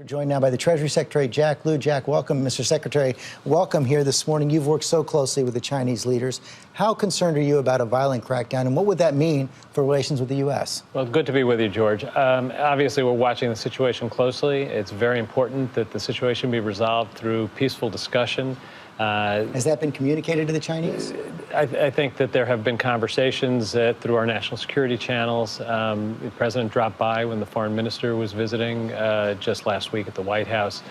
We're joined now by the Treasury Secretary Jack Lew. Jack, welcome, Mr. Secretary. Welcome here this morning. You've worked so closely with the Chinese leaders. How concerned are you about a violent crackdown, and what would that mean for relations with the U.S.? Well, good to be with you, George. Obviously, we're watching the situation closely. It's very important that the situation be resolved through peaceful discussion. Has that been communicated to the Chinese? I think that there have been conversations through our national security channels. The president dropped by when the foreign minister was visiting just last week at the White House.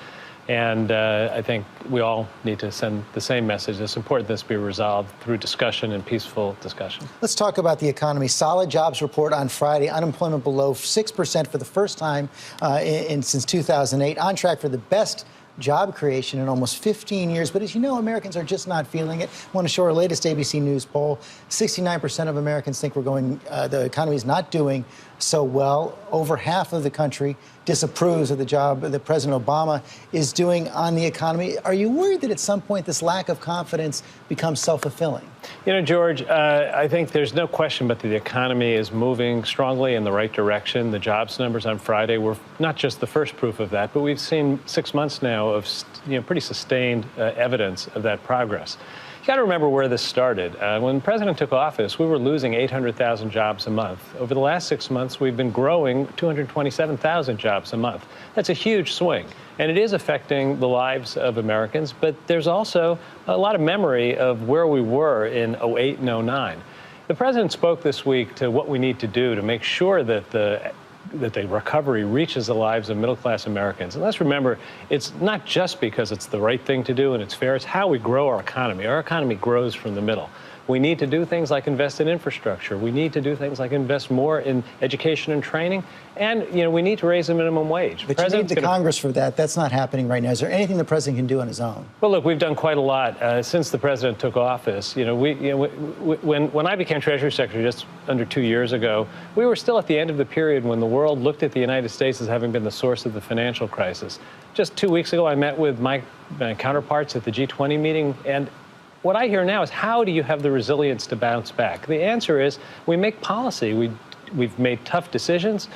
And I think we all need to send the same message. It's important this be resolved through discussion and peaceful discussion. Let's talk about the economy. Solid jobs report on Friday. Unemployment below 6% for the first time since 2008. On track for the best job creation in almost 15 years. But as you know, Americans are just not feeling it. I want to show our latest ABC News poll. 69% of Americans think the economy is not doing so well. Over half of the country disapproves of the job that President Obama is doing on the economy. Are you worried that at some point this lack of confidence becomes self-fulfilling? You know, George, I think there's no question but that the economy is moving strongly in the right direction. The jobs numbers on Friday were not just the first proof of that, but we've seen 6 months now of pretty sustained evidence of that progress. You got to remember where this started. When the president took office, we were losing 800,000 jobs a month. Over the last 6 months, we've been growing 227,000 jobs a month. That's a huge swing, and it is affecting the lives of Americans, but there's also a lot of memory of where we were in 08 and 09. The president spoke this week to what we need to do to make sure that the recovery reaches the lives of middle-class Americans. And let's remember, it's not just because it's the right thing to do and it's fair, it's how we grow our economy. Our economy grows from the middle. We need to do things like invest in infrastructure. We need to do things like invest more in education and training. And, we need to raise the minimum wage. But you need the Congress for that. That's not happening right now. Is there anything the president can do on his own? Well, look, we've done quite a lot since the president took office. When I became Treasury Secretary just under 2 years ago, we were still at the end of the period when the world looked at the United States as having been the source of the financial crisis. Just 2 weeks ago, I met with my counterparts at the G20 meeting, and what I hear now is, how do you have the resilience to bounce back? The answer is we make policy. We've made tough decisions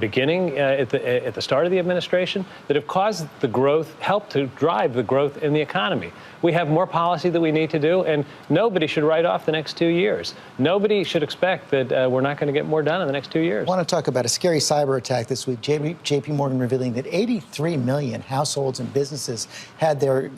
beginning at the start of the administration that have caused the growth, helped to drive the growth in the economy. We have more policy that we need to do, and nobody should write off the next 2 years. Nobody should expect that we're not going to get more done in the next 2 years. I want to talk about a scary cyber attack this week. JP Morgan revealing that 83 million households and businesses had their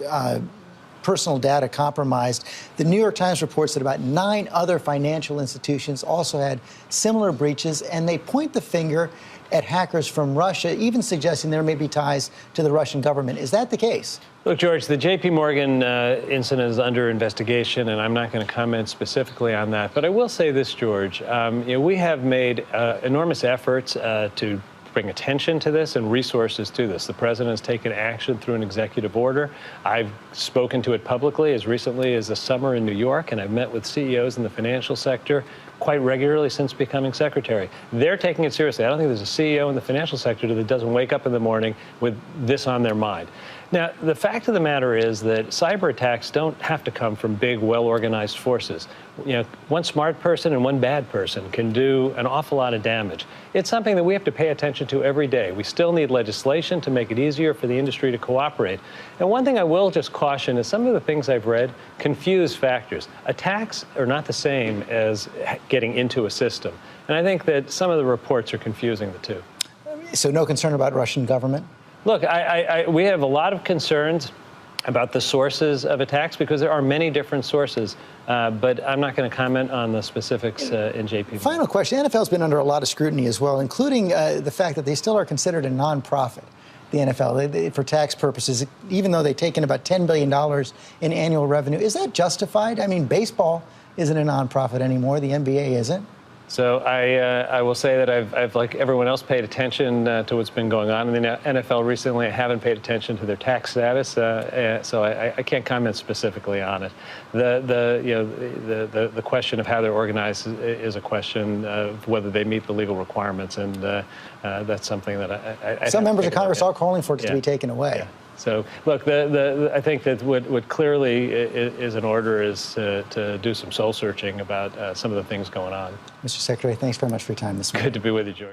personal data compromised. The New York Times reports that about 9 other financial institutions also had similar breaches, and they point the finger at hackers from Russia, even suggesting there may be ties to the Russian government. Is that the case? Look, George, the JP Morgan incident is under investigation, and I'm not going to comment specifically on that. But I will say this, George. We have made enormous efforts to bring attention to this and resources to this. The president has taken action through an executive order. I've spoken to it publicly as recently as the summer in New York, and I've met with CEOs in the financial sector quite regularly since becoming secretary. They're taking it seriously. I don't think there's a CEO in the financial sector that doesn't wake up in the morning with this on their mind. Now, the fact of the matter is that cyber attacks don't have to come from big, well-organized forces. One smart person and one bad person can do an awful lot of damage. It's something that we have to pay attention to every day. We still need legislation to make it easier for the industry to cooperate. And one thing I will just caution is some of the things I've read confuse factors. Attacks are not the same as getting into a system. And I think that some of the reports are confusing the two. So no concern about Russian government? Look, we have a lot of concerns about the sources of attacks because there are many different sources, but I'm not going to comment on the specifics in JP. Final question. The NFL's been under a lot of scrutiny as well, including the fact that they still are considered a nonprofit, the NFL, for tax purposes, even though they've taken about $10 billion in annual revenue. Is that justified? I mean, baseball isn't a nonprofit anymore. The NBA isn't. So I will say that I've, like everyone else, paid attention to what's been going on in the NFL recently. I haven't paid attention to their tax status, so I can't comment specifically on it. The question of how they're organized is a question of whether they meet the legal requirements, and that's something that I some members of Congress are calling for it to be taken away. Yeah. So, look, I think that what clearly is in order is to do some soul searching about some of the things going on. Mr. Secretary, thanks very much for your time this morning. Good to be with you, George.